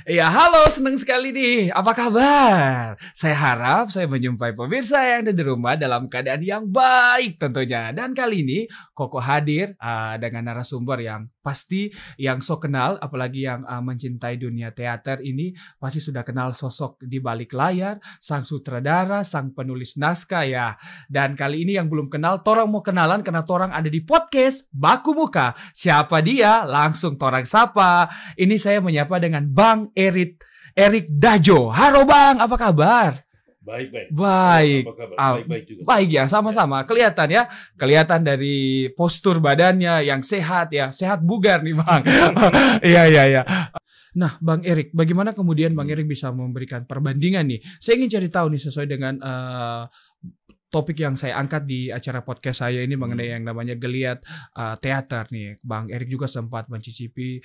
Ya, halo, senang sekali nih. Apa kabar? Saya harap saya menjumpai pemirsa yang ada di rumah dalam keadaan yang baik tentunya. Dan kali ini Koko hadir dengan narasumber yang pasti yang so kenal, apalagi yang mencintai dunia teater ini pasti sudah kenal sosok di balik layar, sang sutradara, sang penulis naskah ya. Dan kali ini yang belum kenal, torang mau kenalan karena torang ada di podcast Baku Muka. Siapa dia? Langsung torang sapa. Ini saya menyapa dengan Bang Erik Dajo. Halo Bang, apa kabar? Baik. Baik. Apa kabar? Baik juga. Baik ya, sama-sama. Kelihatan ya. Kelihatan dari postur badannya yang sehat ya. Sehat bugar nih Bang. Iya. Nah, Bang Erik, bagaimana kemudian Bang Erik bisa memberikan perbandingan nih? Saya ingin cari tahu nih sesuai dengan topik yang saya angkat di acara podcast saya ini mengenai yang namanya geliat teater nih. Bang Erik juga sempat mencicipi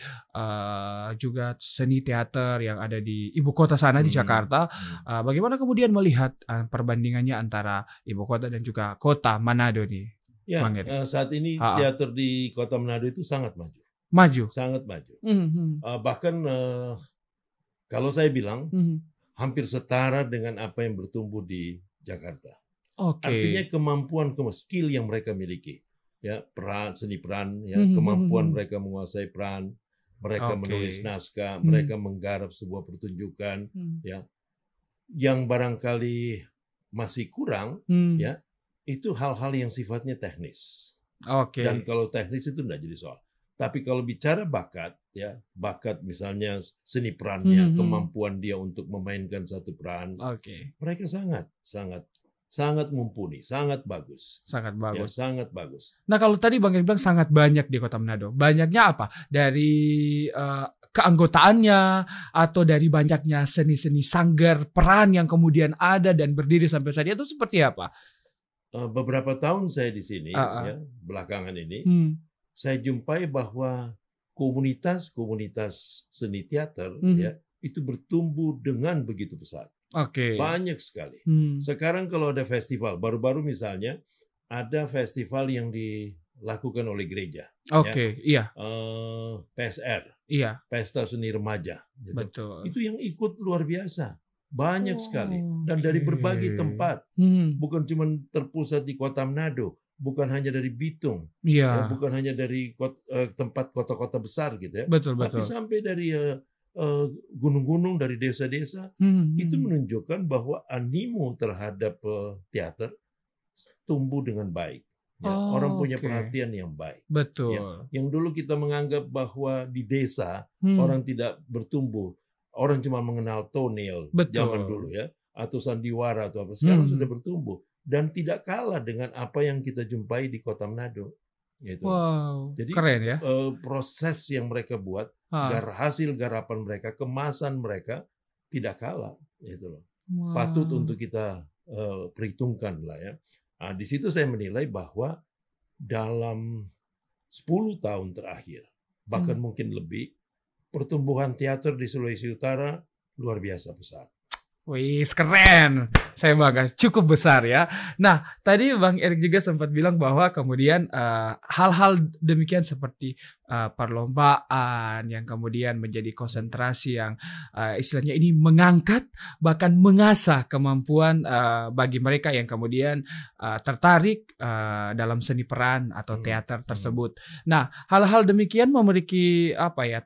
juga seni teater yang ada di ibu kota sana di Jakarta. Bagaimana kemudian melihat perbandingannya antara ibu kota dan juga kota Manado nih, Ya, Bang Erik? saat ini teater di kota Manado itu sangat maju. Sangat maju. Bahkan kalau saya bilang hampir setara dengan apa yang bertumbuh di Jakarta. Artinya kemampuan, skill yang mereka miliki, ya, seni peran, ya, kemampuan mereka menguasai peran, mereka menulis naskah, mereka menggarap sebuah pertunjukan, ya, yang barangkali masih kurang, ya, itu hal-hal yang sifatnya teknis. Dan kalau teknis itu tidak jadi soal. Tapi kalau bicara bakat, ya, bakat misalnya seni perannya, kemampuan dia untuk memainkan satu peran, mereka sangat mumpuni, sangat bagus. Ya, sangat bagus. Nah, kalau tadi Bang Erik bilang sangat banyak di Kota Manado. Banyaknya apa? Dari keanggotaannya atau dari banyaknya seni-seni sanggar peran yang kemudian ada dan berdiri sampai saat itu seperti apa? Beberapa tahun saya di sini, ya, belakangan ini, saya jumpai bahwa komunitas seni teater, ya, itu bertumbuh dengan begitu pesat. Banyak sekali. Sekarang kalau ada festival, baru-baru misalnya ada festival yang dilakukan oleh gereja. Iya. PSR. Iya. Pesta Seni Remaja. Gitu. Betul. Itu yang ikut luar biasa. Banyak sekali. Dan dari berbagai tempat. Bukan cuma terpusat di Kota Manado. Bukan hanya dari Bitung. Ya, bukan hanya dari tempat kota-kota besar gitu ya. Betul. Tapi sampai dari gunung-gunung, dari desa-desa, itu menunjukkan bahwa animo terhadap teater tumbuh dengan baik. Ya, orang punya perhatian yang baik. Betul. Ya, yang dulu kita menganggap bahwa di desa orang tidak bertumbuh, orang cuma mengenal tonel zaman dulu ya, atau sandiwara atau apa. Sekarang sudah bertumbuh dan tidak kalah dengan apa yang kita jumpai di Kota Manado. Gitu. Wow, jadi keren ya. Proses yang mereka buat, hasil garapan mereka, kemasan mereka tidak kalah, gitu loh. Patut untuk kita perhitungkan lah ya. Nah, di situ saya menilai bahwa dalam 10 tahun terakhir, bahkan mungkin lebih, pertumbuhan teater di Sulawesi Utara luar biasa besar. Wih, keren. Saya bangga, cukup besar ya. Nah, tadi Bang Erik juga sempat bilang bahwa kemudian hal-hal demikian seperti perlombaan yang kemudian menjadi konsentrasi yang istilahnya ini mengangkat bahkan mengasah kemampuan bagi mereka yang kemudian tertarik dalam seni peran atau teater tersebut. Nah, hal-hal demikian memiliki apa ya?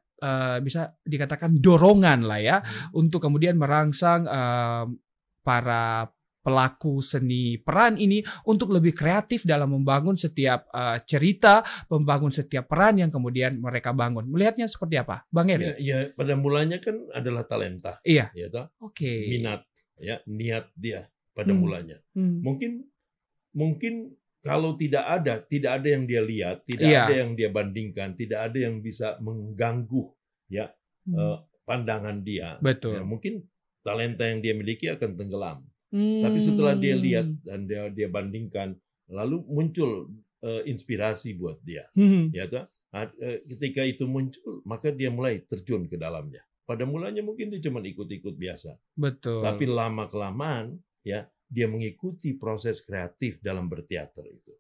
Bisa dikatakan dorongan lah ya untuk kemudian merangsang para pelaku seni peran ini untuk lebih kreatif dalam membangun setiap cerita, membangun setiap peran yang kemudian mereka bangun. Melihatnya seperti apa, Bang Erik? Ya, pada mulanya kan adalah talenta. Iya. Ya, minat, ya, niat dia pada mulanya. Mungkin kalau tidak ada yang dia lihat, tidak ada yang dia bandingkan, tidak ada yang bisa mengganggu ya pandangan dia. Betul. Ya, mungkin talenta yang dia miliki akan tenggelam. Tapi setelah dia lihat dan dia bandingkan, lalu muncul inspirasi buat dia. Ya, ketika itu muncul, maka dia mulai terjun ke dalamnya. Pada mulanya mungkin dia cuma ikut-ikut biasa. Betul. Tapi lama-kelamaan ya dia mengikuti proses kreatif dalam berteater itu.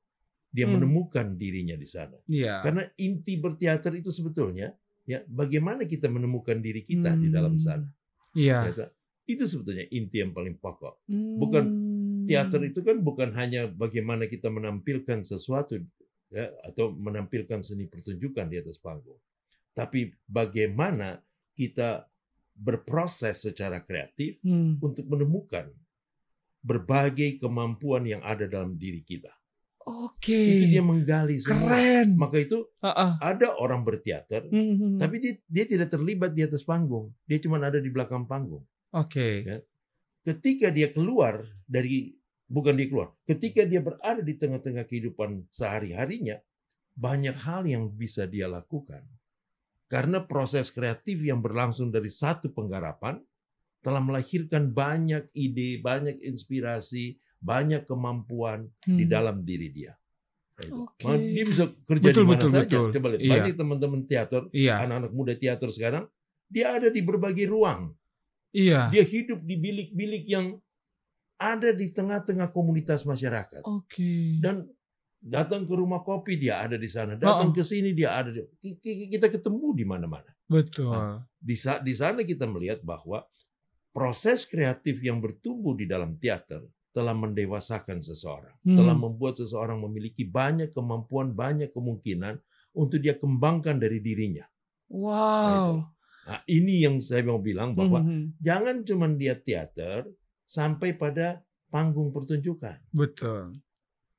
Dia menemukan dirinya di sana. Karena inti berteater itu sebetulnya Ya, bagaimana kita menemukan diri kita di dalam sana. Iya. Ya, itu sebetulnya inti yang paling pokok. Bukan teater itu kan bukan hanya bagaimana kita menampilkan sesuatu ya, atau menampilkan seni pertunjukan di atas panggung. Tapi bagaimana kita berproses secara kreatif untuk menemukan berbagai kemampuan yang ada dalam diri kita. Oke. Itu dia menggali semua. Keren. Maka itu ada orang berteater, tapi dia tidak terlibat di atas panggung. Dia cuma ada di belakang panggung. Oke. Ya. Ketika dia keluar ketika dia berada di tengah-tengah kehidupan sehari-harinya, banyak hal yang bisa dia lakukan. Karena proses kreatif yang berlangsung dari satu penggarapan telah melahirkan banyak ide, banyak inspirasi, banyak kemampuan di dalam diri dia. Dia bisa kerja di mana saja. Coba lihat, banyak teman-teman teater, anak-anak muda teater sekarang, dia ada di berbagai ruang. Iya. Dia hidup di bilik-bilik yang ada di tengah-tengah komunitas masyarakat. Dan datang ke rumah kopi dia ada di sana, datang ke sini dia ada. Kita ketemu di mana-mana. Betul. Nah, di sana kita melihat bahwa proses kreatif yang bertumbuh di dalam teater telah mendewasakan seseorang, telah membuat seseorang memiliki banyak kemampuan, banyak kemungkinan untuk dia kembangkan dari dirinya. Wow. Nah, ini yang saya mau bilang bahwa jangan cuma lihat teater sampai pada panggung pertunjukan. Betul.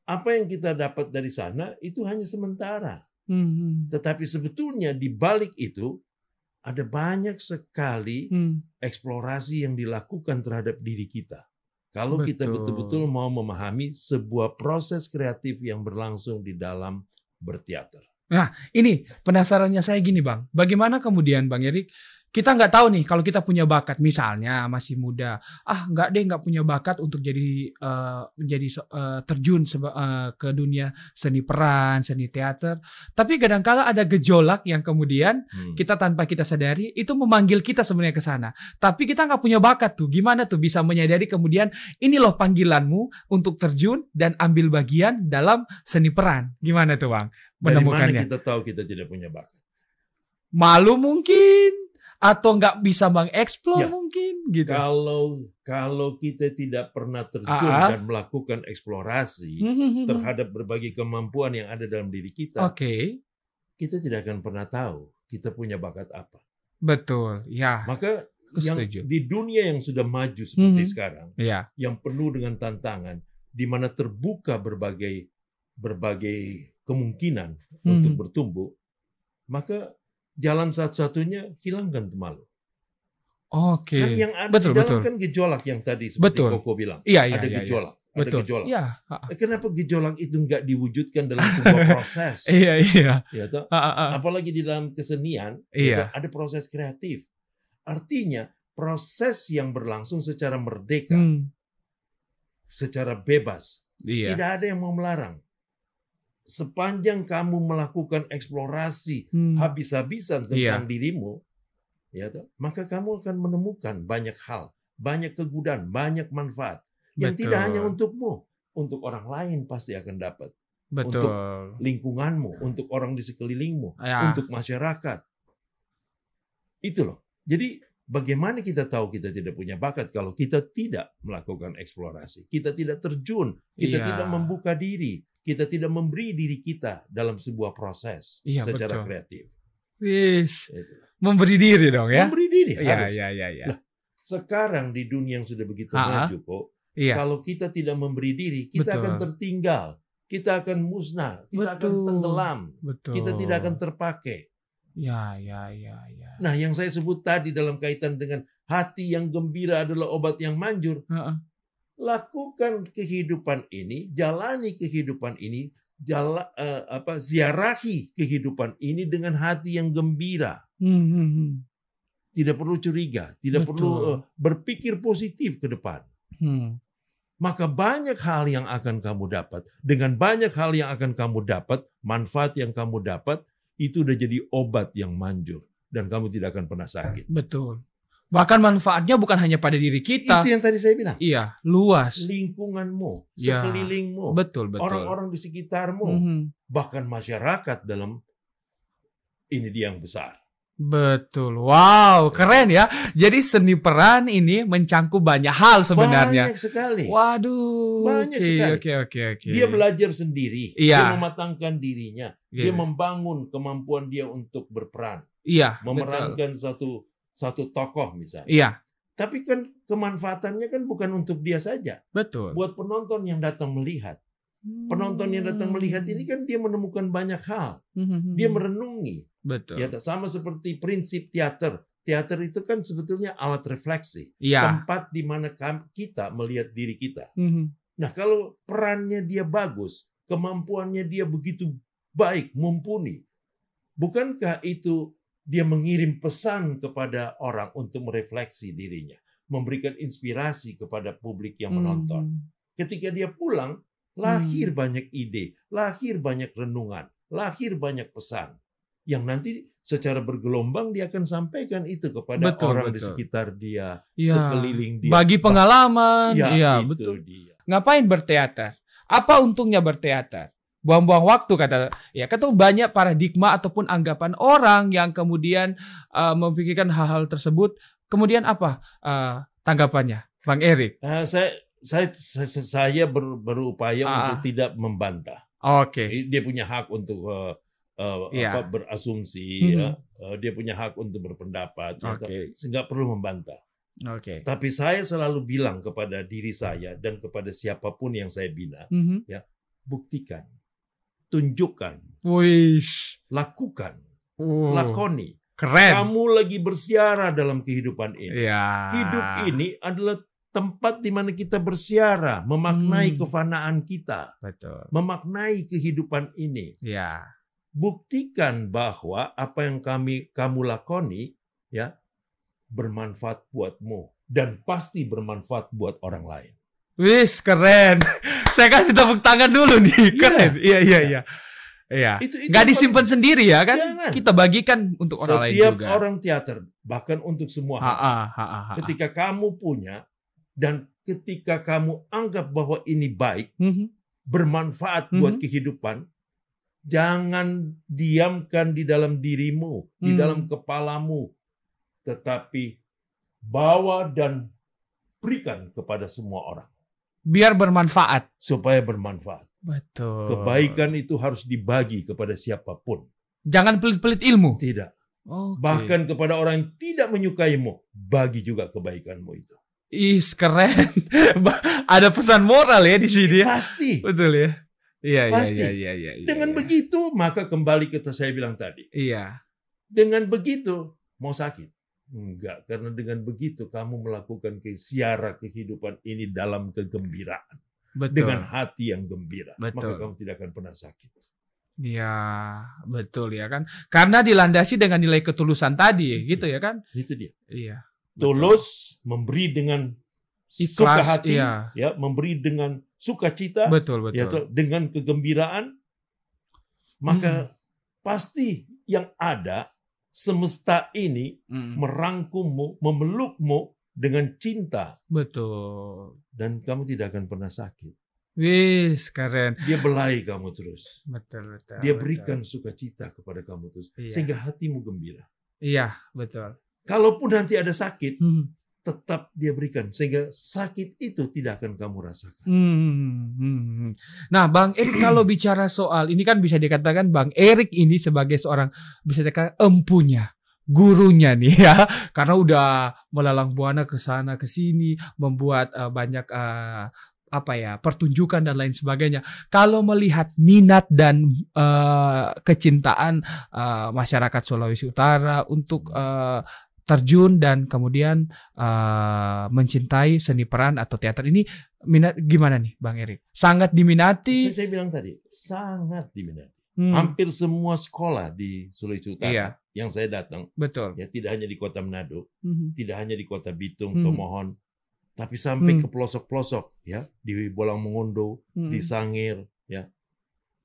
Apa yang kita dapat dari sana itu hanya sementara. Tetapi sebetulnya di balik itu ada banyak sekali eksplorasi yang dilakukan terhadap diri kita. Kalau kita betul-betul mau memahami sebuah proses kreatif yang berlangsung di dalam berteater. Nah, ini penasarannya saya gini, Bang. Bagaimana kemudian, Bang Erik, kita nggak tahu nih kalau kita punya bakat, misalnya masih muda, nggak punya bakat untuk jadi terjun ke dunia seni peran, seni teater. Tapi kadang-kala ada gejolak yang kemudian kita tanpa kita sadari itu memanggil kita sebenarnya ke sana. Tapi kita nggak punya bakat tuh. Gimana tuh bisa menyadari kemudian ini loh panggilanmu untuk terjun dan ambil bagian dalam seni peran. Gimana tuh, Bang? Menemukannya. Dari mana kita tahu kita tidak punya bakat? Malu mungkin. Atau nggak bisa mengeksplor mungkin gitu. Kalau kita tidak pernah terjun dan melakukan eksplorasi terhadap berbagai kemampuan yang ada dalam diri kita, kita tidak akan pernah tahu kita punya bakat apa. Betul, ya. Maka di dunia yang sudah maju seperti sekarang, yang penuh dengan tantangan, di mana terbuka berbagai kemungkinan untuk bertumbuh, maka jalan satu-satunya hilangkan malu. Kan yang ada di dalam kan gejolak yang tadi seperti Koko bilang. Ada gejolak. Ada gejolak. Kenapa gejolak itu nggak diwujudkan dalam sebuah proses? Apalagi di dalam kesenian, ada proses kreatif. Artinya proses yang berlangsung secara merdeka, secara bebas. Tidak ada yang mau melarang. Sepanjang kamu melakukan eksplorasi habis-habisan tentang dirimu, maka kamu akan menemukan banyak hal, banyak kegunaan, banyak manfaat yang tidak hanya untukmu, untuk orang lain pasti akan dapat. Untuk lingkunganmu, untuk orang di sekelilingmu, untuk masyarakat. Itu loh. Jadi bagaimana kita tahu kita tidak punya bakat kalau kita tidak melakukan eksplorasi, kita tidak terjun, kita tidak membuka diri. Kita tidak memberi diri kita dalam sebuah proses secara kreatif. Memberi diri dong ya? Memberi diri harus. Nah, sekarang di dunia yang sudah begitu maju kok, kalau kita tidak memberi diri, kita akan tertinggal. Kita akan musnah, kita akan tenggelam. Kita tidak akan terpakai. Nah, yang saya sebut tadi dalam kaitan dengan hati yang gembira adalah obat yang manjur. Lakukan kehidupan ini, jalani kehidupan ini, ziarahi kehidupan ini dengan hati yang gembira. Tidak perlu curiga, tidak perlu berpikir positif ke depan. Maka banyak hal yang akan kamu dapat. Dengan banyak hal yang akan kamu dapat, manfaat yang kamu dapat, itu udah jadi obat yang manjur. Dan kamu tidak akan pernah sakit. Betul. Bahkan manfaatnya bukan hanya pada diri kita. Itu yang tadi saya bilang. Iya, luas. Lingkunganmu, sekelilingmu, betul. Orang-orang di sekitarmu, bahkan masyarakat dalam ini dia yang besar. Betul. Wow, keren ya. Jadi seni peran ini mencangkup banyak hal sebenarnya. Banyak sekali. Waduh. Banyak sekali. Oke. Dia belajar sendiri. Iya. Dia mematangkan dirinya. Dia membangun kemampuan dia untuk berperan. Iya. Memerankan satu tokoh misalnya. Iya. Tapi kan kemanfaatannya kan bukan untuk dia saja. Betul. Buat penonton yang datang melihat. Penonton yang datang melihat ini kan dia menemukan banyak hal. Dia merenungi. Betul. Ya, sama seperti prinsip teater. Teater itu kan sebetulnya alat refleksi. Ya. Tempat di mana kita melihat diri kita. Nah, kalau perannya dia bagus, kemampuannya dia begitu baik, mumpuni. Bukankah itu dia mengirim pesan kepada orang untuk merefleksi dirinya, memberikan inspirasi kepada publik yang menonton. Ketika dia pulang, lahir banyak ide, lahir banyak renungan, lahir banyak pesan. Yang nanti secara bergelombang dia akan sampaikan itu kepada orang di sekitar dia, sekeliling dia. Bagi pengalaman. Iya, betul. Dia. Ngapain berteater? Apa untungnya berteater? Buang-buang waktu kata banyak paradigma ataupun anggapan orang yang kemudian memikirkan hal-hal tersebut. Kemudian apa tanggapannya, Bang Erik? Saya berupaya untuk tidak membantah. Oke. Dia punya hak untuk berasumsi, dia punya hak untuk berpendapat, nggak perlu membantah. Tapi saya selalu bilang kepada diri saya dan kepada siapapun yang saya bina, ya, buktikan, tunjukkan, lakukan, lakoni. Keren. Kamu lagi bersiara dalam kehidupan ini. Hidup ini adalah tempat di mana kita bersiara, memaknai kefanaan kita, memaknai kehidupan ini. Buktikan bahwa apa yang kamu lakoni, ya, bermanfaat buatmu dan pasti bermanfaat buat orang lain. Wis, keren. Saya kasih tepuk tangan dulu nih. Keren. Iya. Nggak disimpan sendiri ya kan? Jangan. Kita bagikan untuk orang lain juga. Setiap orang teater, bahkan untuk semua. Ketika kamu punya dan ketika kamu anggap bahwa ini baik, bermanfaat buat kehidupan, jangan diamkan di dalam dirimu, di dalam kepalamu, tetapi bawa dan berikan kepada semua orang. Biar bermanfaat. Supaya bermanfaat. Betul. Kebaikan itu harus dibagi kepada siapapun. Jangan pelit-pelit ilmu. Tidak. Bahkan kepada orang yang tidak menyukaimu, bagi juga kebaikanmu itu. Keren. Ada pesan moral ya di sini. Pasti. Betul ya. Iya. Dengan begitu, maka kembali ke saya bilang tadi. Iya. Dengan begitu, mau sakit? Enggak, karena dengan begitu kamu melakukan siara kehidupan ini dalam kegembiraan. Betul. Dengan hati yang gembira. Betul. Maka kamu tidak akan pernah sakit. Iya, betul ya kan. Karena dilandasi dengan nilai ketulusan tadi, gitu ya kan? Itu dia. Iya. Tulus, memberi dengan ikhlas, suka hati, ya, memberi dengan sukacita, betul. Ya, dengan kegembiraan, maka pasti yang ada semesta ini merangkummu, memelukmu dengan cinta. Betul. Dan kamu tidak akan pernah sakit. Wis, keren. Dia belai kamu terus. Betul. Dia berikan sukacita kepada kamu terus, sehingga hatimu gembira. Iya, betul. Kalaupun nanti ada sakit, tetap dia berikan sehingga sakit itu tidak akan kamu rasakan. Nah, Bang Erik kalau bicara soal ini kan bisa dikatakan Bang Erik ini sebagai seorang bisa dikatakan empunya, gurunya nih ya, karena udah melalang buana ke sana ke sini, membuat banyak pertunjukan dan lain sebagainya. Kalau melihat minat dan kecintaan masyarakat Sulawesi Utara untuk terjun dan kemudian mencintai seni peran atau teater ini, minat gimana nih Bang Erik? Sangat diminati. Saya bilang tadi, sangat diminati. Hampir semua sekolah di Sulawesi Utara yang saya datang, betul. Ya, tidak hanya di Kota Manado, tidak hanya di Kota Bitung, Tomohon, tapi sampai ke pelosok-pelosok, ya, di Bolang Mongondo, di Sangir, ya.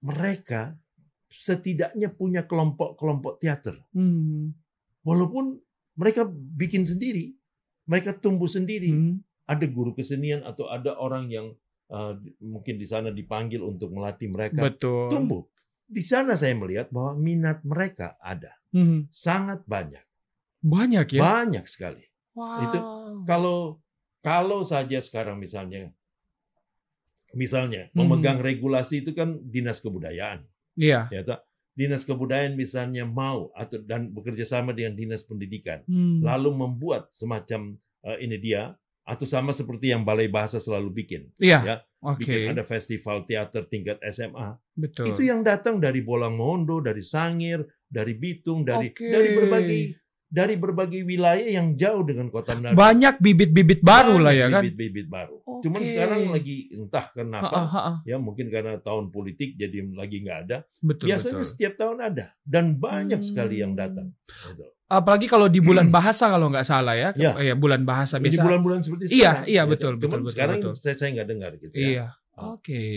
Mereka setidaknya punya kelompok-kelompok teater. Walaupun mereka bikin sendiri, mereka tumbuh sendiri. Ada guru kesenian atau ada orang yang mungkin di sana dipanggil untuk melatih mereka. Betul. Tumbuh. di sana saya melihat bahwa minat mereka ada. Sangat banyak. Banyak ya? Banyak sekali. Wow. Itu kalau saja sekarang misalnya memegang regulasi itu kan Dinas Kebudayaan. Iya. Ya, Dinas Kebudayaan misalnya mau dan bekerja sama dengan Dinas Pendidikan, lalu membuat semacam ini dia atau sama seperti yang Balai Bahasa selalu bikin. Iya. Ya, bikin ada festival teater tingkat SMA. Betul. Itu yang datang dari Bolangmondo, dari Sangir, dari Bitung, dari berbagai wilayah yang jauh dengan Kota Manado. Banyak bibit-bibit baru lah ya kan? Bibit-bibit baru. Cuman sekarang lagi entah kenapa, ya mungkin karena tahun politik jadi lagi nggak ada. Biasanya setiap tahun ada dan banyak sekali yang datang. Gitu. Apalagi kalau di bulan bahasa kalau nggak salah ya, bulan bahasa biasa. Di bulan-bulan seperti sekarang. Iya betul. Sekarang saya nggak dengar gitu ya. Iya.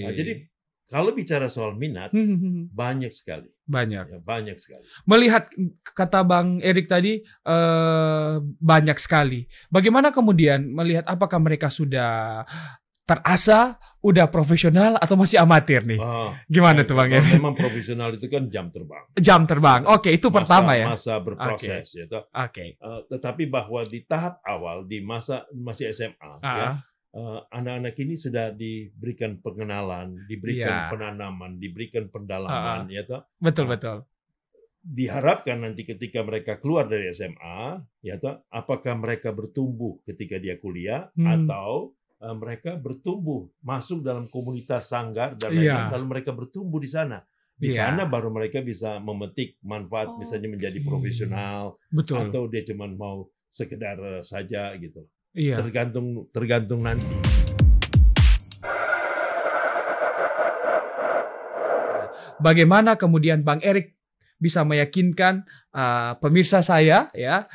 Nah, jadi kalau bicara soal minat, banyak sekali. Banyak. Ya, banyak sekali. Melihat kata Bang Erik tadi banyak sekali. Bagaimana kemudian melihat apakah mereka sudah terasa, udah profesional atau masih amatir nih? Gimana tuh Bang Erik? Memang profesional itu kan jam terbang. Jam terbang. Oke, itu pertama ya. Masa berproses ya. Tetapi bahwa di tahap awal di masa masih SMA ya. Anak-anak ini sudah diberikan pengenalan, diberikan penanaman, diberikan pendalaman, ya toh. Betul. Diharapkan nanti ketika mereka keluar dari SMA, ya toh, apakah mereka bertumbuh ketika dia kuliah atau mereka bertumbuh masuk dalam komunitas sanggar dan lain-lain, lalu mereka bertumbuh di sana. Di sana baru mereka bisa memetik manfaat, misalnya menjadi profesional, atau dia cuma mau sekedar saja gitu. Iya. Tergantung nanti. Bagaimana kemudian Bang Erik bisa meyakinkan pemirsa saya ya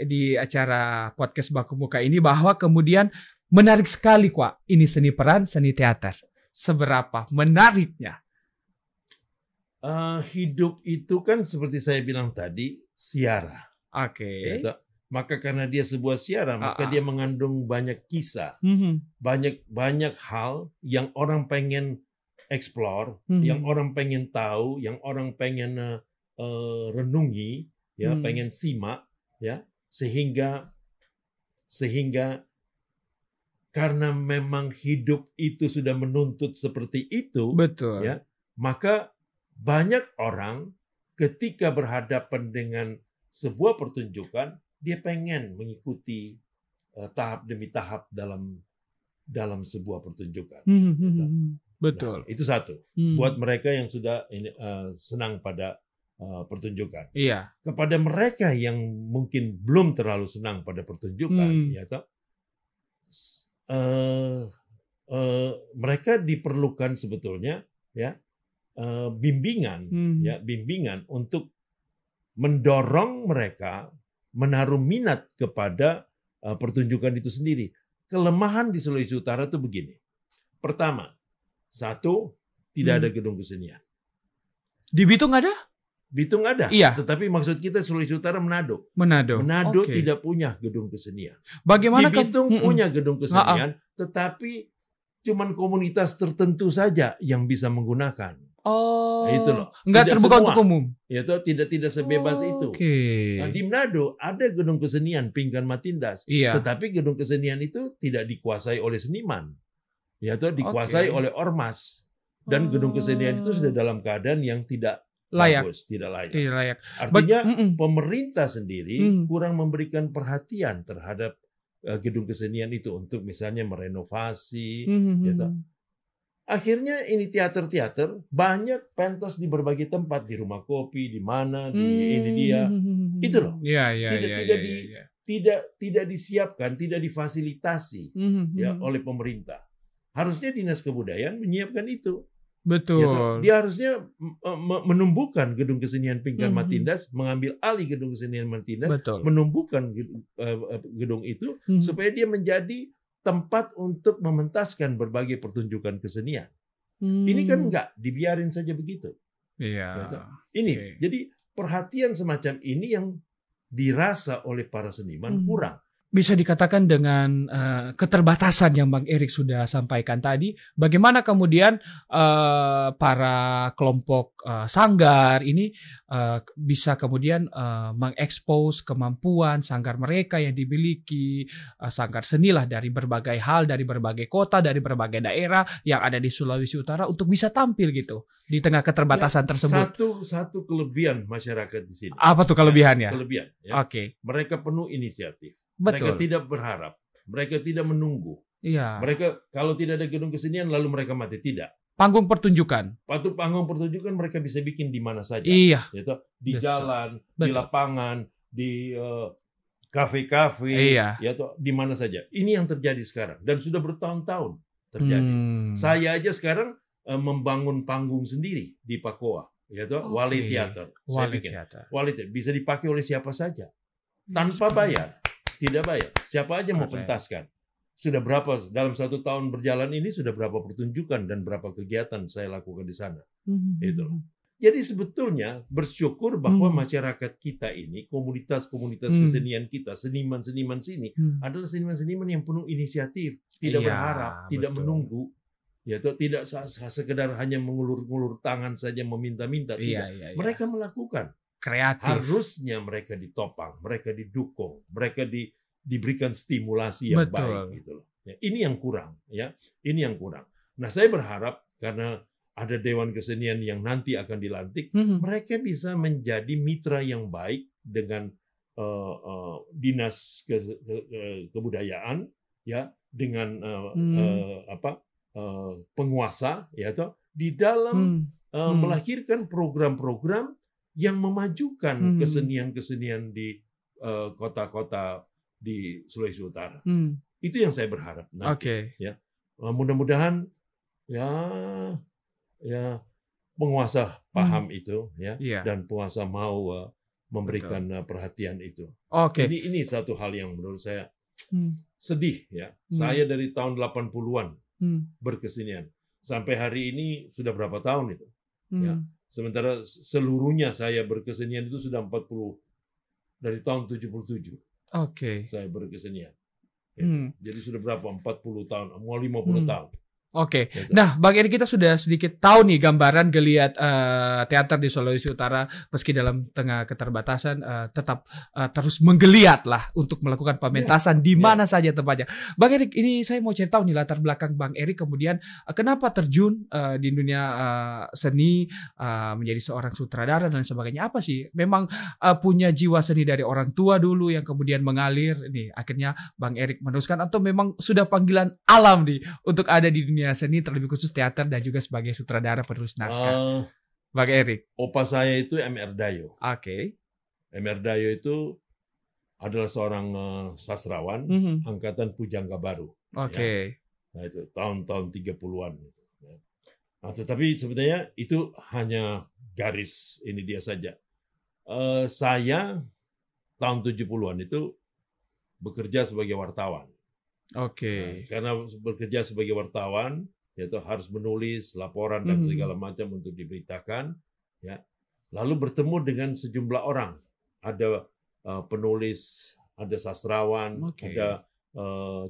di acara podcast Baku Muka ini bahwa kemudian menarik sekali kok ini seni peran, seni teater. Seberapa menariknya? Hidup itu kan seperti saya bilang tadi, siara. Oke. Maka karena dia sebuah siara, maka dia mengandung banyak kisah, banyak hal yang orang pengen explore, yang orang pengen tahu, yang orang pengen renungi, ya, pengen simak, ya, sehingga karena memang hidup itu sudah menuntut seperti itu, betul, ya, maka banyak orang ketika berhadapan dengan sebuah pertunjukan, dia pengen mengikuti tahap demi tahap dalam sebuah pertunjukan. Betul. Nah, itu satu. Buat mereka yang sudah senang pada pertunjukan. Iya. Kepada mereka yang mungkin belum terlalu senang pada pertunjukan, ya toh, mereka diperlukan sebetulnya, ya, bimbingan, ya, bimbingan untuk mendorong mereka menaruh minat kepada pertunjukan itu sendiri. Kelemahan di Sulawesi Utara itu begini. Pertama, satu, tidak ada gedung kesenian. Di Bitung ada? Bitung ada. Iya. Tetapi maksud kita Sulawesi Utara Manado. Manado tidak punya gedung kesenian. Bagaimana di Bitung punya gedung kesenian, tetapi cuman komunitas tertentu saja yang bisa menggunakan. Oh, itu loh. Nggak terbuka untuk umum. Ya toh, tidak sebebas itu. Nah, di Manado ada gedung kesenian Pingkan Matindas, tetapi gedung kesenian itu tidak dikuasai oleh seniman, ya toh, dikuasai oleh ormas, dan gedung kesenian itu sudah dalam keadaan yang tidak bagus, tidak layak. Artinya pemerintah sendiri kurang memberikan perhatian terhadap gedung kesenian itu untuk misalnya merenovasi, ya toh. Akhirnya ini teater-teater banyak pentas di berbagai tempat, di rumah kopi, di mana, di ini dia. Itu loh. Tidak disiapkan, tidak difasilitasi ya oleh pemerintah. Harusnya Dinas Kebudayaan menyiapkan itu. Betul. Ya, dia harusnya menumbuhkan gedung kesenian Pingkan Matindas, mengambil alih gedung kesenian Matindas, menumbuhkan gedung itu supaya dia menjadi tempat untuk mementaskan berbagai pertunjukan kesenian. Ini kan enggak dibiarin saja begitu. Iya. Ini jadi perhatian semacam ini yang dirasa oleh para seniman kurang. bisa dikatakan dengan keterbatasan yang Bang Erik sudah sampaikan tadi, bagaimana kemudian para kelompok sanggar ini bisa kemudian mengekspos kemampuan sanggar mereka yang dimiliki, sanggar seni lah dari berbagai hal, dari berbagai kota, dari berbagai daerah yang ada di Sulawesi Utara untuk bisa tampil gitu di tengah keterbatasan tersebut. Satu kelebihan masyarakat di sini. Apa tuh kelebihannya? Kelebihan. Ya. Oke. Mereka penuh inisiatif. Betul. Mereka tidak berharap, mereka tidak menunggu. Iya. Mereka kalau tidak ada gedung kesenian lalu mereka mati, tidak. Panggung pertunjukan. Panggung pertunjukan mereka bisa bikin di mana saja. Iya. Gitu. Di jalan, di lapangan, di kafe-kafe, ya di mana saja. Ini yang terjadi sekarang dan sudah bertahun-tahun terjadi. Saya aja sekarang membangun panggung sendiri di Pakoa, yaitu Wali Theater. Wali Theater. Wali Theater bisa dipakai oleh siapa saja tanpa bayar. Tidak bayar. Siapa aja mau pentaskan. Sudah berapa dalam 1 tahun berjalan ini sudah berapa pertunjukan dan berapa kegiatan saya lakukan di sana. Itu. Jadi sebetulnya bersyukur bahwa masyarakat kita ini, komunitas-komunitas kesenian kita, seniman-seniman sini adalah seniman-seniman yang penuh inisiatif, tidak berharap, tidak menunggu. Ya, tidak sekedar hanya mengulur-ngulur tangan saja meminta-minta. Tidak. Mereka melakukan. Kreatif. Harusnya mereka ditopang, mereka didukung, mereka diberikan stimulasi yang baik gitu loh. Ya, ini yang kurang, ya. Ini yang kurang. Nah, saya berharap karena ada Dewan Kesenian yang nanti akan dilantik, mereka bisa menjadi mitra yang baik dengan dinas kebudayaan, ya, dengan penguasa, ya, toh, di dalam melahirkan program-program yang memajukan kesenian-kesenian di kota-kota di Sulawesi Utara. Itu yang saya berharap nanti. Ya, mudah-mudahan ya penguasa paham itu, ya, dan penguasa mau memberikan perhatian itu. Ini satu hal yang menurut saya sedih, ya. Saya dari tahun 80-an berkesenian sampai hari ini sudah berapa tahun itu? Ya. Sementara seluruhnya saya berkesenian itu sudah 40 dari tahun 77. Saya berkesenian. Jadi sudah berapa? 40 tahun, mau 50 tahun. Nah, Bang Erik, kita sudah sedikit tahu nih gambaran geliat teater di Sulawesi Utara meski dalam tengah keterbatasan tetap terus menggeliat lah untuk melakukan pementasan di mana saja tempatnya. Bang Erik, ini saya mau cerita tahu nih latar belakang Bang Erik kemudian kenapa terjun di dunia seni menjadi seorang sutradara dan sebagainya. Apa sih? Memang punya jiwa seni dari orang tua dulu yang kemudian mengalir nih akhirnya Bang Erik meneruskan atau memang sudah panggilan alam nih untuk ada di dunia seni terlebih khusus teater dan juga sebagai sutradara penulis naskah. Bang Erik. Opa saya itu M.R. Dayo. M.R. Dayo itu adalah seorang sastrawan angkatan Pujangga Baru. Ya. Nah, itu tahun-tahun 30-an. Nah, tetapi sebenarnya itu hanya garis ini dia saja. Saya tahun 70-an itu bekerja sebagai wartawan. Nah, karena bekerja sebagai wartawan, yaitu harus menulis laporan dan segala macam untuk diberitakan, ya. Lalu bertemu dengan sejumlah orang, ada penulis, ada sastrawan, ada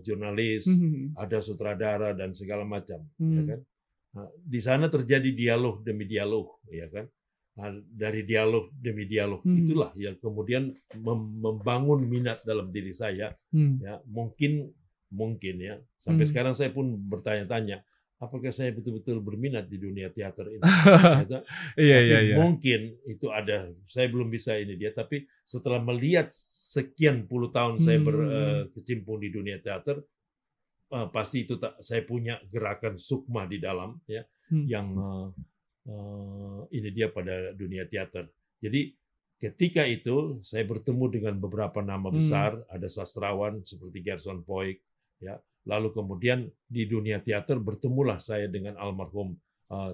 jurnalis, ada sutradara dan segala macam, ya kan. Nah, di sana terjadi dialog demi dialog, ya kan. Nah, dari dialog demi dialog itulah yang kemudian membangun minat dalam diri saya, ya mungkin ya sampai sekarang saya pun bertanya-tanya apakah saya betul-betul berminat di dunia teater ini. Mungkin itu ada, saya belum bisa ini dia, tapi setelah melihat sekian puluh tahun saya berkecimpung di dunia teater, pasti itu saya punya gerakan sukma di dalam, ya, yang ini dia pada dunia teater. Jadi ketika itu saya bertemu dengan beberapa nama besar, ada sastrawan seperti Gerson Poik, ya. Lalu kemudian di dunia teater bertemulah saya dengan almarhum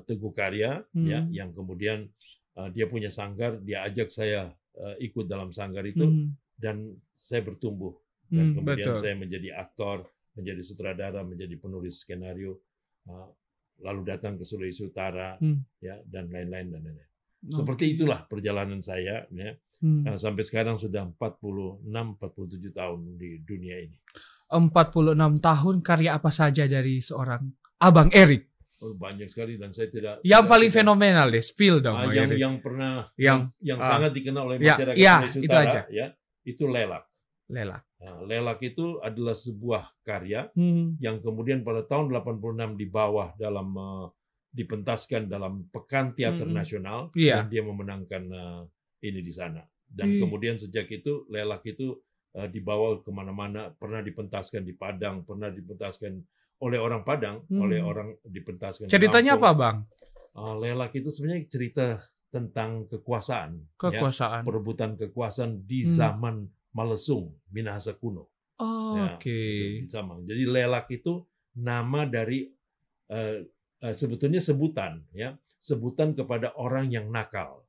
Teguh Karya, ya, yang kemudian dia punya sanggar, dia ajak saya ikut dalam sanggar itu dan saya bertumbuh dan kemudian saya menjadi aktor, menjadi sutradara, menjadi penulis skenario, lalu datang ke Sulawesi Utara, ya, dan lain-lain dan lain-lain. Seperti itulah perjalanan saya ya. Sampai sekarang sudah 46-47 tahun di dunia ini. 46 tahun, karya apa saja dari seorang Abang Erik? Banyak sekali dan saya tidak. Yang paling fenomenal deh, spill dong. Yang pernah, yang sangat dikenal oleh masyarakat Sulawesi Utara, ya, itu Lelak. Lelak itu adalah sebuah karya yang kemudian pada tahun 86 dipentaskan dalam Pekan Teater Nasional dan dia memenangkan ini di sana. Dan kemudian sejak itu Lelak itu dibawa kemana-mana, pernah dipentaskan di Padang, pernah dipentaskan oleh orang Padang, oleh orang dipentaskan. Ceritanya apa, Bang? Lelak itu sebenarnya cerita tentang kekuasaan. Ya, perebutan kekuasaan di zaman Malesung, Minahasa kuno. Oke. Jadi Lelak itu nama dari sebetulnya sebutan, ya, sebutan kepada orang yang nakal.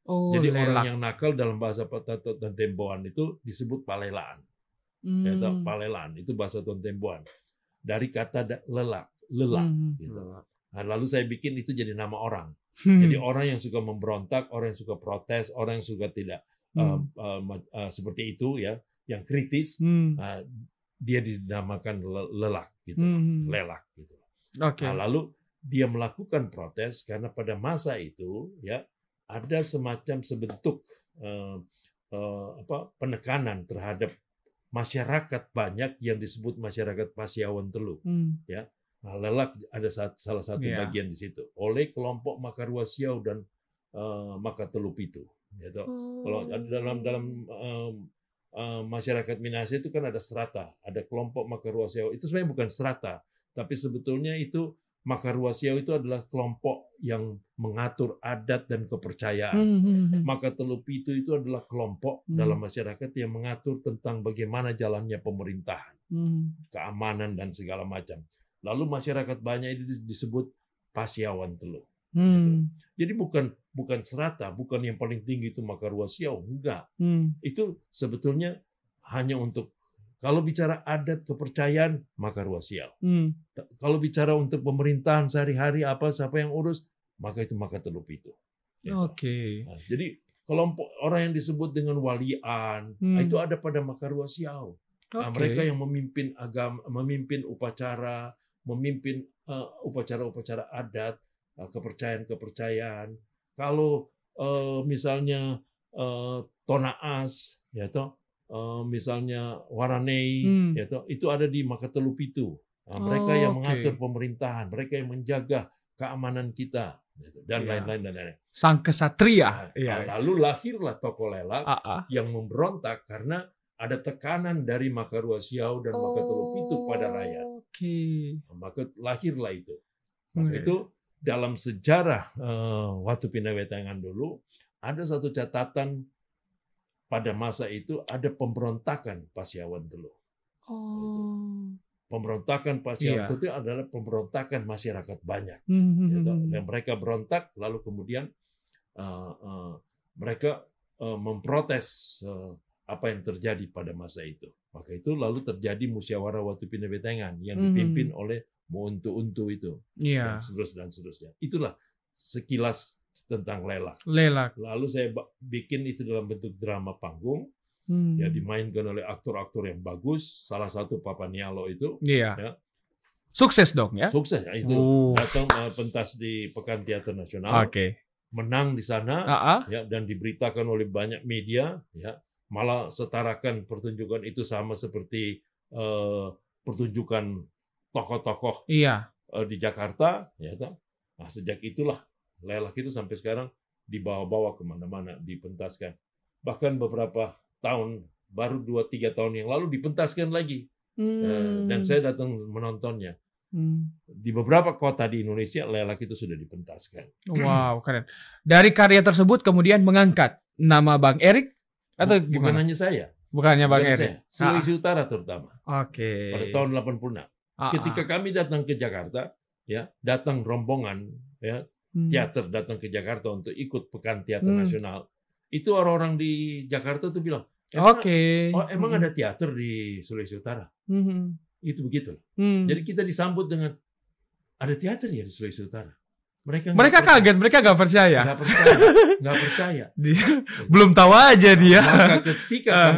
Jadi Lelak. Orang yang nakal dalam bahasa Tontemboan itu disebut palelaan. Ya, palelaan itu bahasa Tontemboan. Dari kata lelak. Gitu. Nah, lalu saya bikin itu jadi nama orang. Jadi orang yang suka memberontak, orang yang suka protes, orang yang suka tidak seperti itu, ya, yang kritis, dia dinamakan lelak, gitu, Lelak, gitu. Okay. Nah, lalu dia melakukan protes karena pada masa itu, ya, ada semacam sebentuk penekanan terhadap masyarakat banyak yang disebut masyarakat Pasiawan Telu, ya. Nah, Lelak ada salah satu bagian di situ oleh kelompok Makarwasiau dan Makatelu Pitu. Gitu. Kalau dalam masyarakat Minahasa itu kan ada strata, ada kelompok Makarwasiau. Itu sebenarnya bukan strata, tapi sebetulnya itu Makarwasiau itu adalah kelompok yang mengatur adat dan kepercayaan. Makatelu Pitu itu adalah kelompok dalam masyarakat yang mengatur tentang bagaimana jalannya pemerintahan, keamanan dan segala macam. Lalu masyarakat banyak itu disebut Pasiawan Telu. Gitu. Jadi bukan serata, bukan yang paling tinggi itu Makarwasiau, enggak. Itu sebetulnya hanya untuk, kalau bicara adat kepercayaan, Makarwasiau. Kalau bicara untuk pemerintahan sehari-hari siapa yang urus, maka itu Makatelu Pitu. Gitu. Oke. Nah, jadi kelompok orang yang disebut dengan walian, itu ada pada Makarwasiau. Nah, mereka yang memimpin agama, memimpin upacara, memimpin upacara-upacara adat, kepercayaan-kepercayaan. Kalau misalnya Tonaas, ya toh, misalnya Waranei, ya toh, itu ada di Makatelu Pitu. Nah, mereka yang mengatur pemerintahan, mereka yang menjaga keamanan kita, gitu, dan lain-lain. Sang kesatria. Lalu lahirlah tokoh Lelak yang memberontak karena ada tekanan dari Makarwasiau dan Makatelu Pitu pada rakyat. Maka lahirlah itu. Maka itu dalam sejarah Watu Pinawetangan dulu ada satu catatan pada masa itu ada pemberontakan Pasiawan Telu. Pemberontakan Pasiawan Telu itu adalah pemberontakan masyarakat banyak. Gitu. Dan mereka berontak lalu kemudian mereka memprotes apa yang terjadi pada masa itu. Maka itu lalu terjadi musyawarah Watu Pinawetangan yang dipimpin oleh Mountu-Untu itu. Dan seterusnya. Itulah sekilas tentang Lelak. Lalu saya bikin itu dalam bentuk drama panggung. Ya, dimainkan oleh aktor-aktor yang bagus. Salah satu Papa Nialo itu. Ya. Sukses dong ya? Sukses. Ya, itu datang pentas di Pekan Teater Nasional. Menang di sana ya, dan diberitakan oleh banyak media, ya. Malah setarakan pertunjukan itu sama seperti pertunjukan tokoh-tokoh di Jakarta, ya. Nah, sejak itulah Lelak itu sampai sekarang dibawa-bawa kemana-mana, dipentaskan. Bahkan beberapa tahun, baru 2-3 tahun yang lalu dipentaskan lagi, dan saya datang menontonnya. Di beberapa kota di Indonesia Lelak itu sudah dipentaskan. Wow, keren. Dari karya tersebut kemudian mengangkat nama Bang Erik. Atau bukan hanya saya. Bukannya Bang Erik. Sulawesi Utara terutama. Oke. Pada tahun 86. Ketika kami datang ke Jakarta, ya, datang rombongan, ya, teater datang ke Jakarta untuk ikut Pekan Teater Nasional. Itu orang-orang di Jakarta tuh bilang, emang ada teater di Sulawesi Utara? Itu begitu. Jadi kita disambut dengan ada teater ya di Sulawesi Utara. Mereka kaget, mereka nggak percaya. Nggak percaya. Belum tahu aja dia. Maka ketika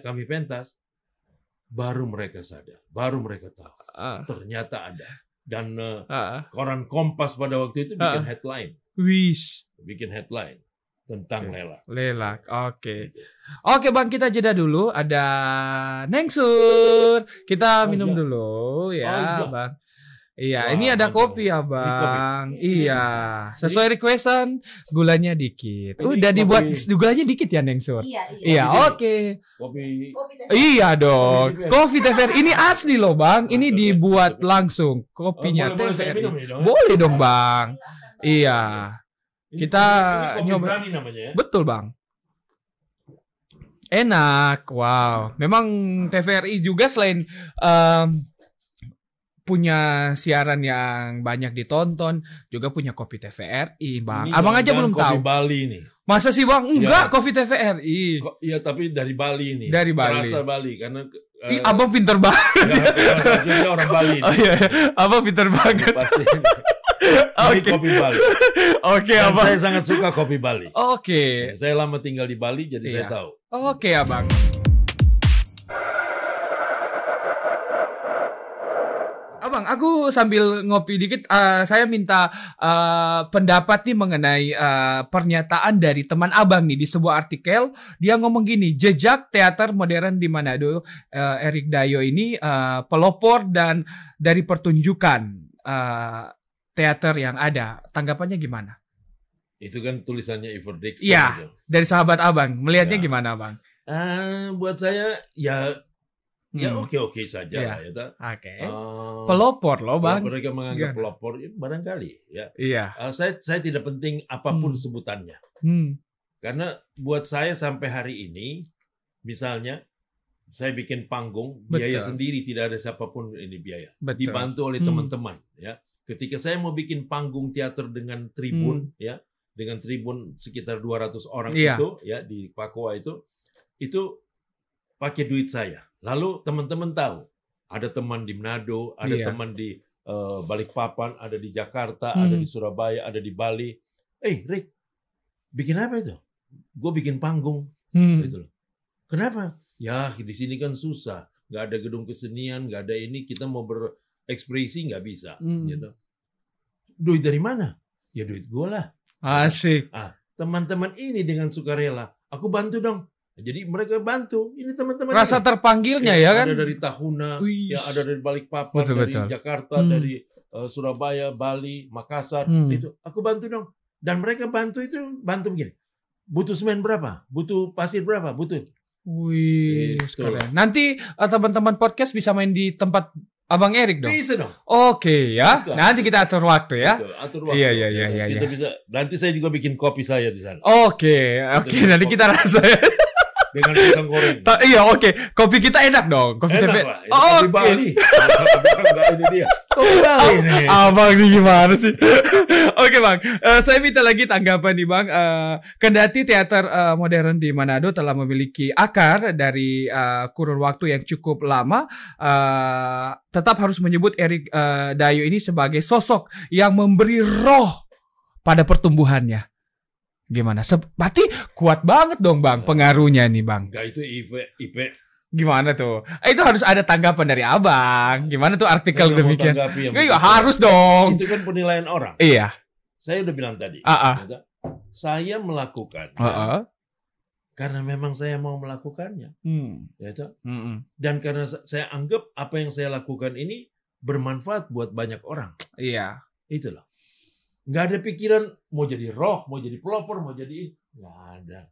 kami pentas, baru mereka sadar, baru mereka tahu. Ternyata ada. Dan koran Kompas pada waktu itu bikin headline. Bikin headline tentang Lela. Oke. Oke Bang, kita jeda dulu. Ada Neng Sur. Kita minum dulu ya, Bang. Iya, ini ada kopi ya Bang. Iya, sesuai requestan, gulanya dikit. Udah dibuat gulanya dikit ya Neng Sur. Iya, oke. Kopi. Iya dong. Kopi TVRI ini asli loh Bang. Ini dibuat langsung kopinya TVRI. Boleh dong Bang. Iya. Kita nyoba. Namanya, ya? Betul Bang. Enak. Wow. Memang TVRI juga selain punya siaran yang banyak ditonton, juga punya kopi TVRI, Bang. Ini Abang aja belum tahu. Kopi Bali nih. Masa sih, Bang? Enggak, kopi TVRI. Iya, tapi dari Bali nih. Dari Bali. Rasa Bali karena Abang pinter banget. Dia orang Bali. Oh iya, Abang pinter banget. Pasti. Oke. Kopi Bali. Oke, Abang. Saya sangat suka kopi Bali. Oke. Saya lama tinggal di Bali, jadi saya tahu. Oke, Abang. Abang, aku sambil ngopi dikit, saya minta pendapat nih mengenai pernyataan dari teman Abang nih di sebuah artikel. Dia ngomong gini, jejak teater modern di Manado, Erik Dayo ini pelopor dan dari pertunjukan teater yang ada. Tanggapannya gimana? Itu kan tulisannya Iver Dixon. Iya, dari sahabat Abang. Melihatnya gimana, Bang? Buat saya, ya oke saja lah ya. Oke. Pelopor loh Bang. Mereka menganggap pelopor barangkali ya. Iya. Saya tidak penting apapun sebutannya. Karena buat saya sampai hari ini, misalnya saya bikin panggung, biaya sendiri, tidak ada siapapun ini biaya. Dibantu oleh teman-teman ya. Ketika saya mau bikin panggung teater dengan tribun ya, dengan tribun sekitar 200 orang itu ya di Papua itu pakai duit saya. Lalu teman-teman tahu, ada teman di Manado, ada teman di Balikpapan, ada di Jakarta, ada di Surabaya, ada di Bali. Rick, bikin apa itu? Gue bikin panggung. Gitu loh. Kenapa? Ya di sini kan susah, nggak ada gedung kesenian, nggak ada ini, kita mau berekspresi nggak bisa. Gitu. Duit dari mana? Ya duit gue lah. Asik. Teman-teman ini dengan sukarela, aku bantu dong. Jadi mereka bantu. Ini teman-teman. Rasa terpanggilnya ya kan? Ada dari Tahuna, ya ada dari Balikpapan, dari Jakarta, dari Surabaya, Bali, Makassar. Itu aku bantu dong. Dan mereka bantu begini. Butuh semen berapa? Butuh pasir berapa? Butuh. Wih, keren. Nanti teman-teman podcast bisa main di tempat Abang Erik dong? Bisa dong. Oke ya. Bisa. Nanti kita atur waktu ya. Betul, atur waktu. Iya. Kita bisa. Nanti saya juga bikin kopi saya di sana. Oke. Nanti kita rasa ya. Dengan pisang goreng. Iya, oke. Kopi kita enak dong. Kopi enak TV. Lah. Kopi Bali. Ini dia. Kopi Bali nih. Abang ini gimana sih? Oke Bang, saya minta lagi tanggapan nih Bang. Kendati teater modern di Manado telah memiliki akar dari kurun waktu yang cukup lama, tetap harus menyebut Erik Dayo ini sebagai sosok yang memberi roh pada pertumbuhannya. Gimana? Berarti kuat banget dong Bang pengaruhnya nih Bang. Enggak, itu IP. Gimana tuh? Itu harus ada tanggapan dari Abang. Gimana tuh artikel demikian? Iya harus dong. Itu kan penilaian orang. Iya. Saya udah bilang tadi. Saya melakukan karena memang saya mau melakukannya. Dan karena saya anggap apa yang saya lakukan ini bermanfaat buat banyak orang. Iya. Itulah. Nggak ada pikiran mau jadi roh, mau jadi pelopor, mau jadi nggak ada.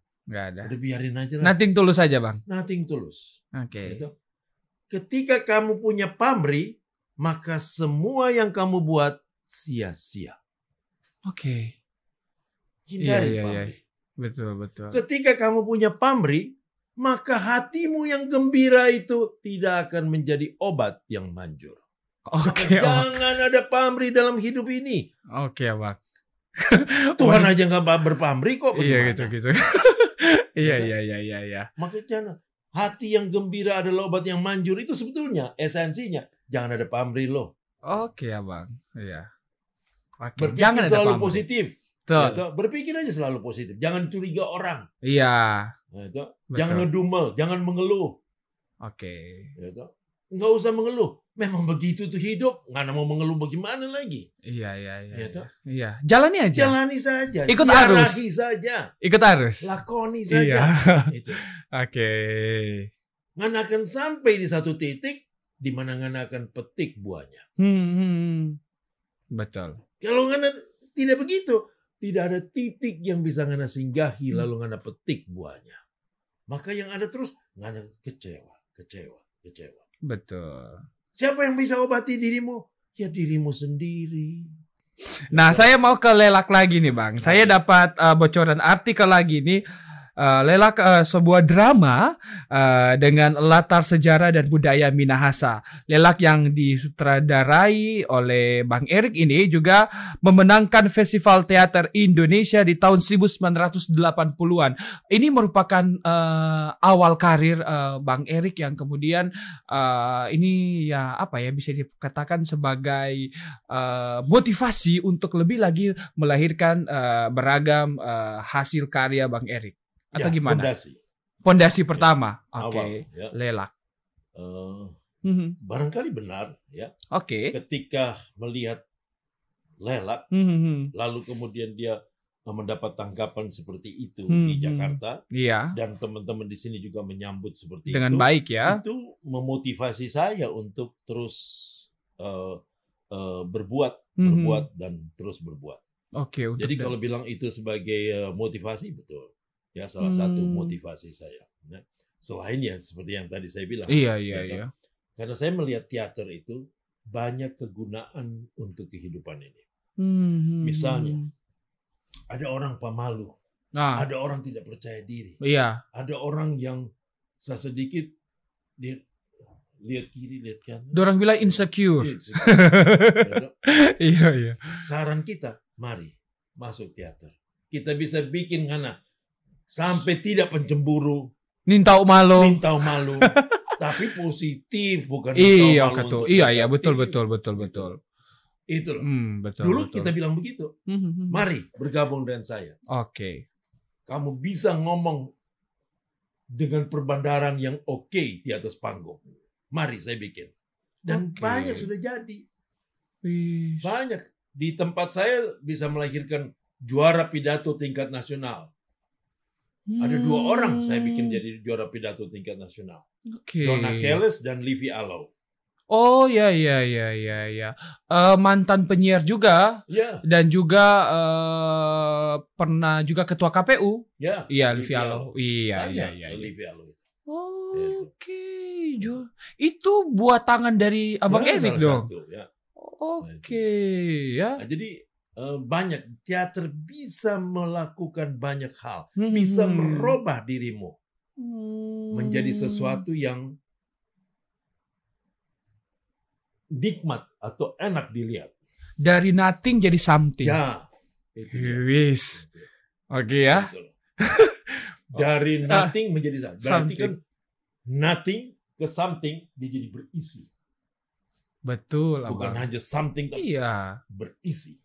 Udah biarin aja lah. Nothing tulus aja Bang. Nothing tulus. Oke. Gitu. Ketika kamu punya pamrih, maka semua yang kamu buat sia-sia. Oke. Hindari pamrih. Betul. Ketika kamu punya pamrih, maka hatimu yang gembira itu tidak akan menjadi obat yang manjur. Oke. Jangan ada pamrih dalam hidup ini. Oke, Bang. Tuhan aja nggak berpamrih kok. Iya gitu. Iya. Makanya hati yang gembira adalah obat yang manjur, itu sebetulnya esensinya. Jangan ada pamrih loh. Oke ya Bang. Iya. Berpikir jangan selalu positif. Ya, berpikir aja selalu positif. Jangan curiga orang. Iya. Ya, jangan ngedumel, jangan mengeluh. Oke. Ya, nggak usah mengeluh. Memang begitu tuh hidup. Nggak mau mengeluh bagaimana lagi. Iya. Iya. Jalani aja. Jalani saja. Ikut arus. Saja. Ikut arus. Lakoni saja. Iya. Itu. Oke. Ngan akan sampai di satu titik di mana ngan akan petik buahnya. Betul. Kalau ngan tidak begitu, tidak ada titik yang bisa ngana singgahi lalu ngana petik buahnya. Maka yang ada terus ngana kecewa. Betul. Siapa yang bisa obati dirimu? Ya dirimu sendiri. Nah, saya mau ke Lelak lagi nih, Bang. Saya dapat bocoran artikel lagi nih. Lelak sebuah drama dengan latar sejarah dan budaya Minahasa. Lelak yang disutradarai oleh Bang Erik ini juga memenangkan Festival Teater Indonesia di tahun 1980-an. Ini merupakan awal karir Bang Erik yang kemudian ini ya apa ya bisa dikatakan sebagai motivasi untuk lebih lagi melahirkan beragam hasil karya Bang Erik. Atau ya, gimana? Pondasi pertama. Oke. Ya. Lelak. Barangkali benar ya. Oke. Ketika melihat Lelak, lalu kemudian dia mendapat tanggapan seperti itu di Jakarta, dan teman-teman di sini juga menyambut seperti dengan itu. Baik ya. Itu memotivasi saya untuk terus berbuat dan terus berbuat. Oke. Jadi kalau bilang itu sebagai motivasi, betul. Ya, salah satu motivasi saya. Ya. Selain ya seperti yang tadi saya bilang. Iya. Karena saya melihat teater itu banyak kegunaan untuk kehidupan ini. Misalnya, ada orang pemalu. Ada orang tidak percaya diri. Iya. Ada orang yang sedikit dia lihat kiri, lihat kanan. Orang bilang insecure. Iya. Saran kita, mari masuk teater. Kita bisa bikin ngana sampai tidak pencemburu, nintau malu, tapi positif bukan malu. Iya, betul. Itu loh. Dulu kita bilang begitu. Mari bergabung dengan saya. Oke. Kamu bisa ngomong dengan perbandaran yang oke di atas panggung. Mari saya bikin. Dan banyak sudah jadi. Banyak. Di tempat saya bisa melahirkan juara pidato tingkat nasional. Ada 2 orang saya bikin jadi juara pidato tingkat nasional. Donna Keles dan Livy Allow. Oh ya. Mantan penyiar juga. Ya. Dan juga pernah juga ketua KPU. Ya. Iya, Livy Allow. Iya. Livy Allow. Oke. Itu buat tangan dari Abang Erik dong. Ya. Oke, ya. Nah, jadi banyak teater bisa melakukan banyak hal, bisa merubah dirimu menjadi sesuatu yang nikmat atau enak dilihat. Dari nothing jadi something. Ya. Wis. Oke ya. Dari nothing menjadi something. Berarti kan nothing ke something dia jadi berisi. Betul. Bukan hanya something tapi berisi.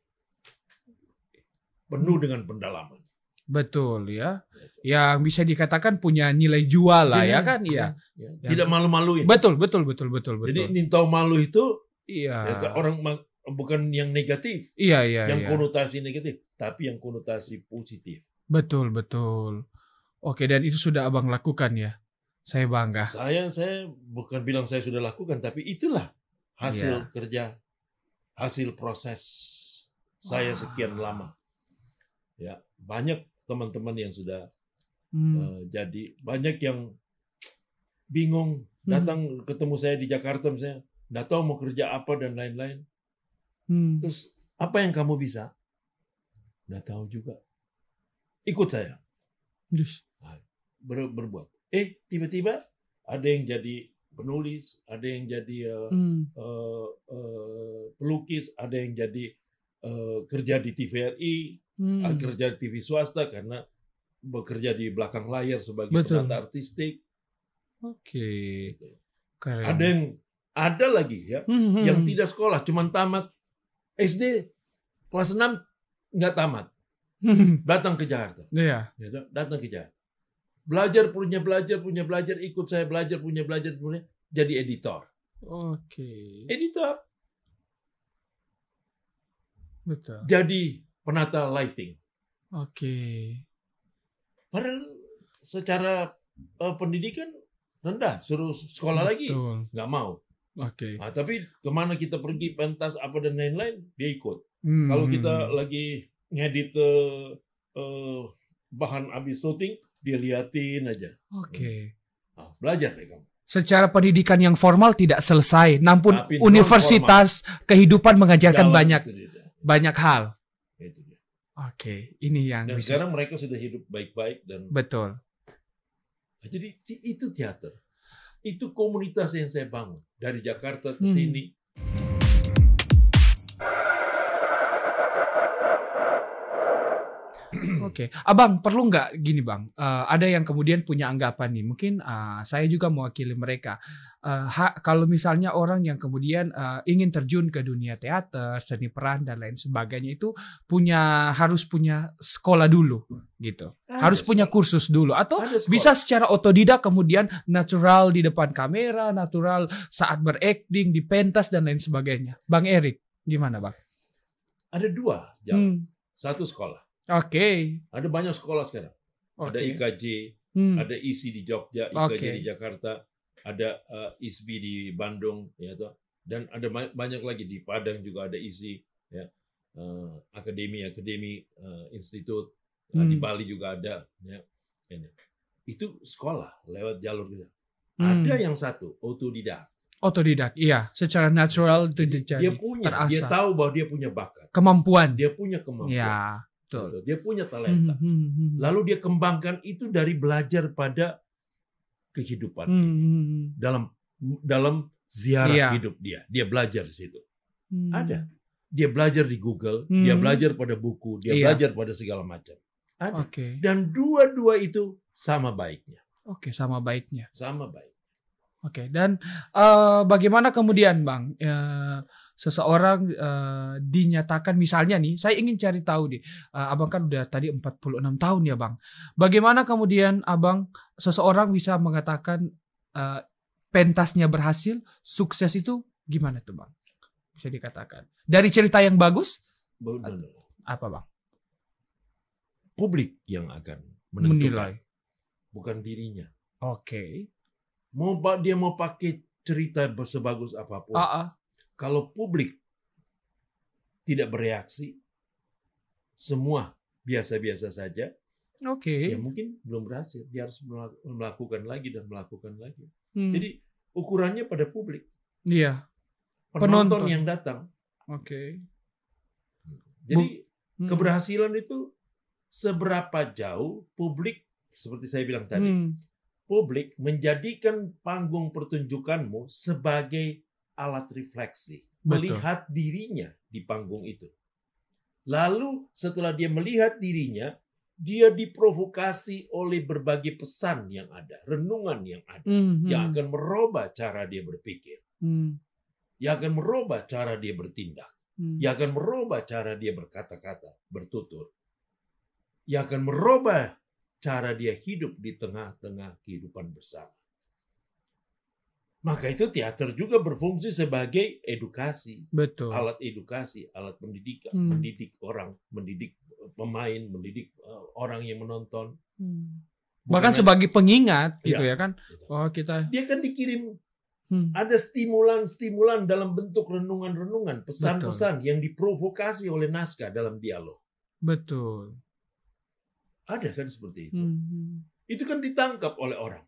Penuh dengan pendalaman. Betul ya. Yang bisa dikatakan punya nilai jual lah ya kan? Iya. Tidak malu-maluin. Betul. Jadi nintau malu itu orang bukan yang negatif. Iya. Yang konotasi negatif, tapi yang konotasi positif. Betul. Oke, dan itu sudah Abang lakukan ya. Saya bangga. Saya bukan bilang saya sudah lakukan, tapi itulah hasil kerja, hasil proses saya sekian lama. Ya, banyak teman-teman yang sudah jadi, banyak yang bingung datang ketemu saya di Jakarta misalnya, nggak tahu mau kerja apa dan lain-lain. Terus apa yang kamu bisa? Nggak tahu juga. Ikut saya. Berbuat. Tiba-tiba ada yang jadi penulis, ada yang jadi pelukis, ada yang jadi kerja di TVRI, kerja di TV swasta karena bekerja di belakang layar sebagai penata artistik. Oke. Ada lagi ya, yang tidak sekolah, cuma tamat SD, kelas 6 nggak tamat. Datang ke Jakarta. Iya. Datang ke Jakarta. Belajar, ikut saya belajar, jadi editor. Oke. Editor. Betul. Jadi penata lighting. Oke. Padahal secara pendidikan rendah, suruh sekolah lagi, nggak mau. Oke. Nah, tapi kemana kita pergi, pentas apa dan lain-lain, dia ikut. Kalau kita lagi ngedit bahan habis syuting, dia liatin aja. Oke. Nah, belajar deh kamu. Secara pendidikan yang formal tidak selesai, namun universitas kehidupan mengajarkan banyak hal. Itu dia. Oke, ini yang. Dan sekarang mereka sudah hidup baik-baik dan. Betul. Nah, jadi itu teater, itu komunitas yang saya bangun dari Jakarta ke sini. Oke, Abang perlu nggak gini Bang? Ada yang kemudian punya anggapan nih, mungkin saya juga mewakili mereka. Kalau misalnya orang yang kemudian ingin terjun ke dunia teater, seni peran dan lain sebagainya itu harus punya sekolah dulu, gitu. Harus punya kursus dulu, atau bisa secara otodidak kemudian natural di depan kamera, natural saat berakting di pentas dan lain sebagainya. Bang Erik, gimana Bang? Ada dua jalan, satu sekolah. Oke. Ada banyak sekolah sekarang. Ada IKJ, ada ISI di Jogja, IKJ di Jakarta, ada ISBI di Bandung, ya toh. Dan ada banyak lagi di Padang juga ada ISI, ya. Akademi institut, di Bali juga ada, ya. Itu sekolah lewat jalur kita. Ada yang satu otodidak. Otodidak, iya, secara natural itu jadi terasa. Dia tahu bahwa dia punya bakat, kemampuan. Dia punya kemampuan. Ya. Betul. Dia punya talenta. Lalu dia kembangkan itu dari belajar pada kehidupan dalam ziarah hidup dia. Dia belajar di situ. Ada. Dia belajar di Google, dia belajar pada buku, dia belajar pada segala macam. Ada. Dan dua-dua itu sama baiknya. Sama baiknya. Sama baik. Dan bagaimana kemudian Bang seseorang dinyatakan, misalnya nih, saya ingin cari tahu nih, Abang kan udah tadi 46 tahun ya Bang. Bagaimana kemudian Abang, seseorang bisa mengatakan pentasnya berhasil, sukses itu gimana tuh Bang? Bisa dikatakan. Dari cerita yang bagus? Apa Bang? Publik yang akan menentukan. Bukan dirinya. Dia mau pakai cerita sebagus apapun. Kalau publik tidak bereaksi, semua biasa-biasa saja, ya mungkin belum berhasil. Dia harus melakukan lagi dan melakukan lagi. Jadi ukurannya pada publik. Iya. Penonton yang datang. Jadi keberhasilan itu seberapa jauh publik, seperti saya bilang tadi, publik menjadikan panggung pertunjukanmu sebagai alat refleksi. Melihat dirinya di panggung itu. Lalu setelah dia melihat dirinya, dia diprovokasi oleh berbagai pesan yang ada, renungan yang ada, yang akan merubah cara dia berpikir, yang akan merubah cara dia bertindak, yang akan merubah cara dia berkata-kata, bertutur, yang akan merubah cara dia hidup di tengah-tengah kehidupan bersama. Maka itu teater juga berfungsi sebagai edukasi. Alat edukasi, alat pendidikan, mendidik orang, mendidik pemain, mendidik orang yang menonton. Bahkan sebagai pengingat gitu ya kan. Dia kan dikirim ada stimulan dalam bentuk renungan-renungan, pesan-pesan yang diprovokasi oleh naskah dalam dialog. Betul. Ada kan seperti itu. Itu kan ditangkap oleh orang.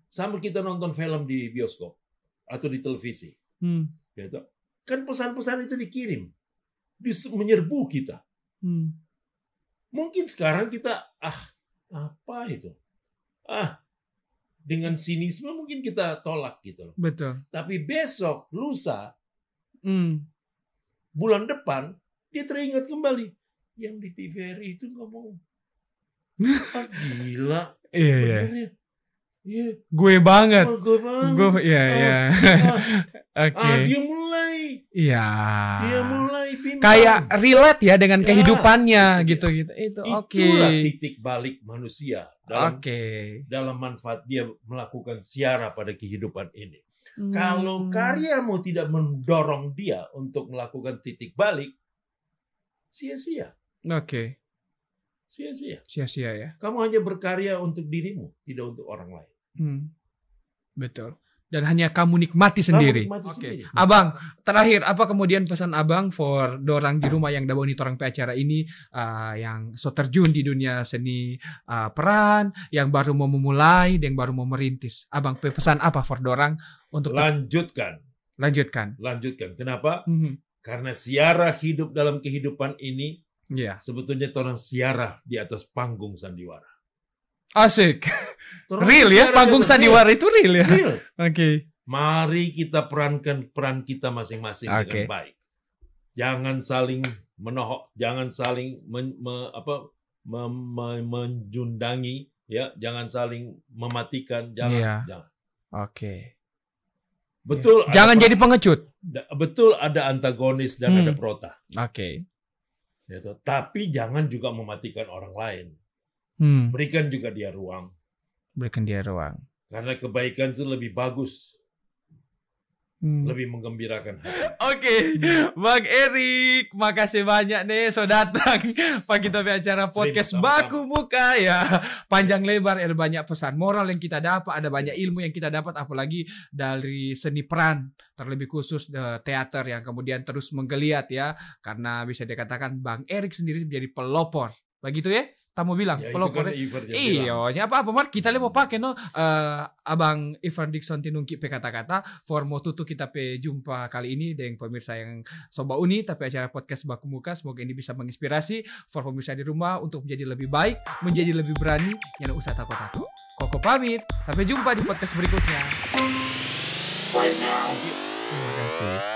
Sama kita nonton film di bioskop atau di televisi. Gitu. Kan pesan-pesan itu dikirim. Menyerbu kita. Mungkin sekarang kita, apa itu? Dengan sinisme mungkin kita tolak gitu loh. Betul. Tapi besok, lusa, bulan depan, dia teringat kembali. Yang di TVRI itu ngomong, gila. Iya. Yeah. Gue banget. Gue banget. Gue, ya. Oke. Dia mulai. Iya. Dia mulai bimbang. Kayak relate ya dengan kehidupannya gitu. Itu oke. Itulah titik balik manusia dalam Oke. dalam manfaat dia melakukan siara pada kehidupan ini. Kalau karyamu tidak mendorong dia untuk melakukan titik balik, sia-sia. Oke. Sia-sia. Sia-sia ya. Kamu hanya berkarya untuk dirimu, tidak untuk orang lain. Betul. Dan hanya kamu nikmati sendiri. Oke. Abang, terakhir apa kemudian pesan Abang for dorang di rumah yang daboni torang pe acara ini yang so terjun di dunia seni peran, yang baru mau memulai, yang baru mau merintis. Abang pesan apa for dorang untuk lanjutkan. Kenapa? Karena siara hidup dalam kehidupan ini sebetulnya torang siara di atas panggung sandiwara. Asik. Real ya, panggung sandiwara itu real ya. Real. Oke. Mari kita perankan peran kita masing-masing dengan baik. Jangan saling menohok, jangan saling menjundangi, ya, jangan saling mematikan, jangan. Oke. Betul. Jangan jadi pengecut. Betul ada antagonis dan ada prota. Oke. Gitu. Tapi jangan juga mematikan orang lain. Berikan juga dia ruang. Karena kebaikan itu lebih bagus. Lebih menggembirakan hati. Oke. Bang Erik, makasih banyak nih sudah datang Pak kita acara podcast Baku Muka ya. Panjang lebar, ada banyak pesan moral yang kita dapat, ada banyak ilmu yang kita dapat, apalagi dari seni peran, terlebih khusus teater yang kemudian terus menggeliat ya. Karena bisa dikatakan Bang Erik sendiri menjadi pelopor. Begitu ya? Tamu bilang ya, pelopor. Iya, apa Mar kita mau pakai Abang Ivan Dixon tinungki pe kata-kata for mau tutup kita pe jumpa kali ini dengan pemirsa yang Soba Uni tapi acara podcast Baku Muka, semoga ini bisa menginspirasi for pemirsa di rumah untuk menjadi lebih baik, menjadi lebih berani, jangan usah takut-takut. Koko pamit, sampai jumpa di podcast berikutnya. Terima kasih.